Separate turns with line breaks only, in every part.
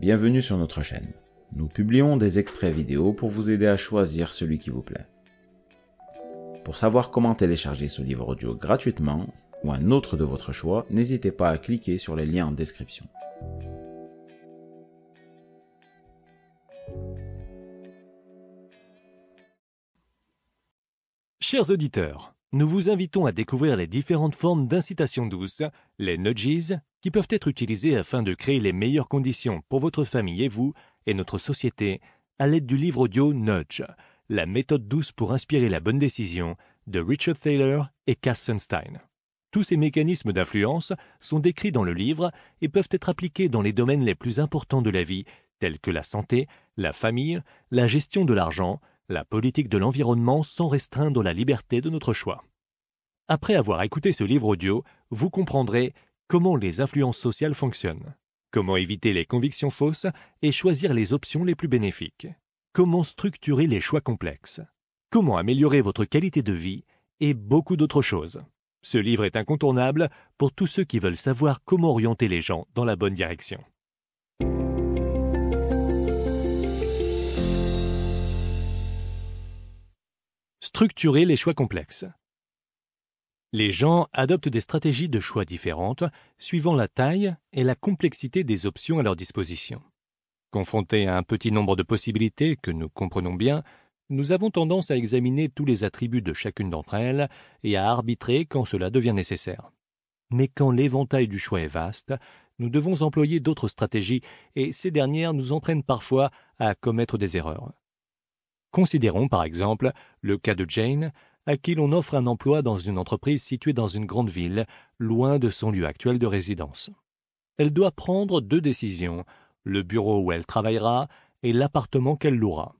bienvenue sur notre chaîne. Nous publions des extraits vidéo pour vous aider à choisir celui qui vous plaît. Pour savoir comment télécharger ce livre audio gratuitement ou un autre de votre choix, n'hésitez pas à cliquer sur les liens en description.
Chers auditeurs, nous vous invitons à découvrir les différentes formes d'incitation douce, les nudges, qui peuvent être utilisés afin de créer les meilleures conditions pour votre famille et vous et notre société à l'aide du livre audio Nudge, la méthode douce pour inspirer la bonne décision de Richard Thaler et Cass Sunstein. Tous ces mécanismes d'influence sont décrits dans le livre et peuvent être appliqués dans les domaines les plus importants de la vie, tels que la santé, la famille, la gestion de l'argent, la politique de l'environnement sans restreindre la liberté de notre choix. Après avoir écouté ce livre audio, vous comprendrez comment les influences sociales fonctionnent, comment éviter les convictions fausses et choisir les options les plus bénéfiques, comment structurer les choix complexes, comment améliorer votre qualité de vie et beaucoup d'autres choses. Ce livre est incontournable pour tous ceux qui veulent savoir comment orienter les gens dans la bonne direction. Structurer les choix complexes. Les gens adoptent des stratégies de choix différentes suivant la taille et la complexité des options à leur disposition. Confrontés à un petit nombre de possibilités que nous comprenons bien, nous avons tendance à examiner tous les attributs de chacune d'entre elles et à arbitrer quand cela devient nécessaire. Mais quand l'éventail du choix est vaste, nous devons employer d'autres stratégies et ces dernières nous entraînent parfois à commettre des erreurs. Considérons par exemple le cas de Jane, à qui l'on offre un emploi dans une entreprise située dans une grande ville, loin de son lieu actuel de résidence. Elle doit prendre deux décisions, le bureau où elle travaillera et l'appartement qu'elle louera.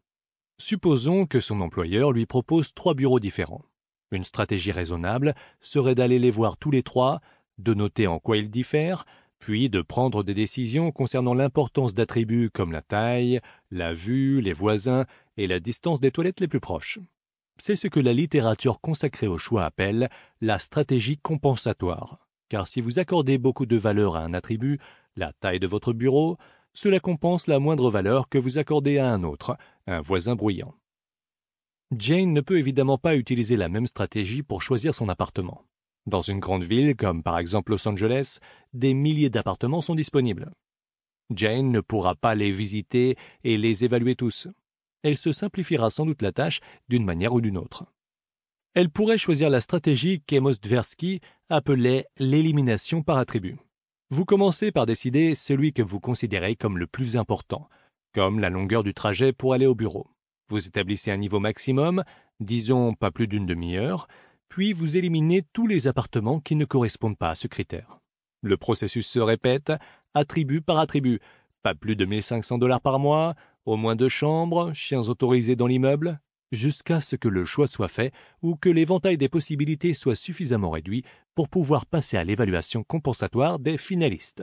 Supposons que son employeur lui propose 3 bureaux différents. Une stratégie raisonnable serait d'aller les voir tous les 3, de noter en quoi ils diffèrent, puis de prendre des décisions concernant l'importance d'attributs comme la taille, la vue, les voisins et la distance des toilettes les plus proches. C'est ce que la littérature consacrée au choix appelle la stratégie compensatoire. Car si vous accordez beaucoup de valeur à un attribut, la taille de votre bureau, cela compense la moindre valeur que vous accordez à un autre, un voisin bruyant. Jane ne peut évidemment pas utiliser la même stratégie pour choisir son appartement. Dans une grande ville, comme par exemple Los Angeles, des milliers d'appartements sont disponibles. Jane ne pourra pas les visiter et les évaluer tous. Elle se simplifiera sans doute la tâche d'une manière ou d'une autre. Elle pourrait choisir la stratégie qu'Amos Tversky appelait l'élimination par attribut. Vous commencez par décider celui que vous considérez comme le plus important, comme la longueur du trajet pour aller au bureau. Vous établissez un niveau maximum, disons pas plus d'une demi-heure, puis vous éliminez tous les appartements qui ne correspondent pas à ce critère. Le processus se répète, attribut par attribut, pas plus de 1 500 $ par mois, au moins 2 chambres, chiens autorisés dans l'immeuble, jusqu'à ce que le choix soit fait ou que l'éventail des possibilités soit suffisamment réduit pour pouvoir passer à l'évaluation compensatoire des finalistes.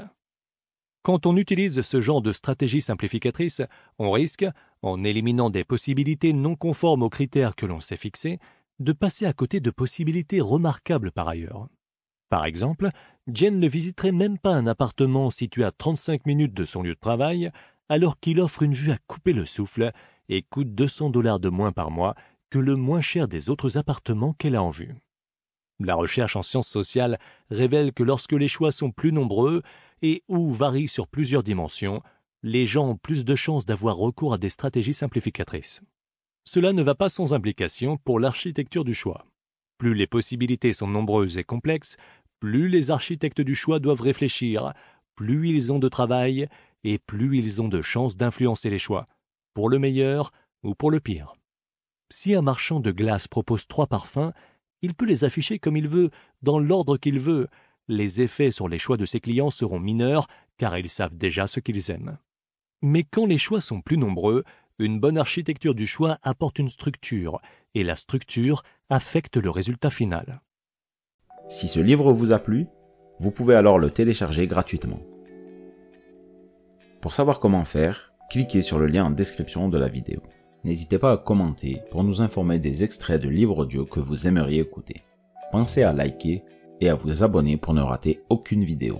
Quand on utilise ce genre de stratégie simplificatrice, on risque, en éliminant des possibilités non conformes aux critères que l'on s'est fixés, de passer à côté de possibilités remarquables par ailleurs. Par exemple, Jane ne visiterait même pas un appartement situé à 35 minutes de son lieu de travail, alors qu'il offre une vue à couper le souffle et coûte 200 $ de moins par mois que le moins cher des autres appartements qu'elle a en vue. La recherche en sciences sociales révèle que lorsque les choix sont plus nombreux et ou varient sur plusieurs dimensions, les gens ont plus de chances d'avoir recours à des stratégies simplificatrices. Cela ne va pas sans implication pour l'architecture du choix. Plus les possibilités sont nombreuses et complexes, plus les architectes du choix doivent réfléchir, plus ils ont de travail et plus ils ont de chances d'influencer les choix, pour le meilleur ou pour le pire. Si un marchand de glace propose 3 parfums, il peut les afficher comme il veut, dans l'ordre qu'il veut. Les effets sur les choix de ses clients seront mineurs, car ils savent déjà ce qu'ils aiment. Mais quand les choix sont plus nombreux, une bonne architecture du choix apporte une structure, et la structure affecte le résultat final.
Si ce livre vous a plu, vous pouvez alors le télécharger gratuitement. Pour savoir comment faire, cliquez sur le lien en description de la vidéo. N'hésitez pas à commenter pour nous informer des extraits de livres audio que vous aimeriez écouter. Pensez à liker et à vous abonner pour ne rater aucune vidéo.